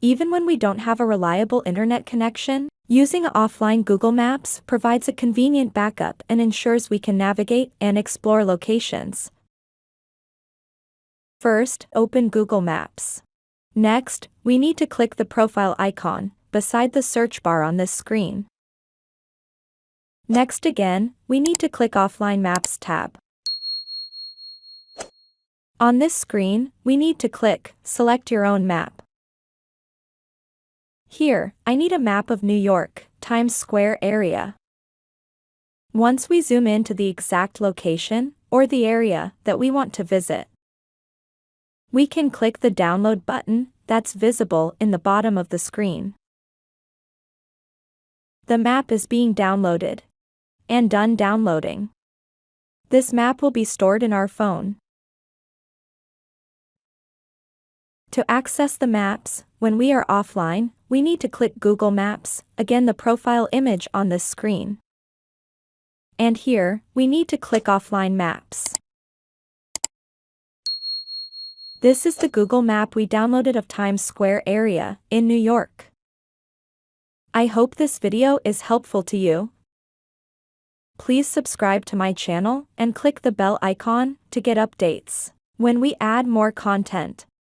Even when we don't have a reliable internet connection, using offline Google Maps provides a convenient backup and ensures we can navigate and explore locations. First, open Google Maps. Next, we need to click the profile icon beside the search bar on this screen. Next again, we need to click Offline Maps tab. On this screen, we need to click Select Your Own Map. Here, I need a map of New York, Times Square area. Once we zoom in to the exact location, or the area that we want to visit, we can click the Download button that's visible in the bottom of the screen. The map is being downloaded. And done downloading. This map will be stored in our phone. To access the maps, when we are offline, we need to click Google Maps, again the profile image on this screen. And here, we need to click Offline Maps. This is the Google map we downloaded of Times Square area, in New York. I hope this video is helpful to you. Please subscribe to my channel and click the bell icon to get updates when we add more content.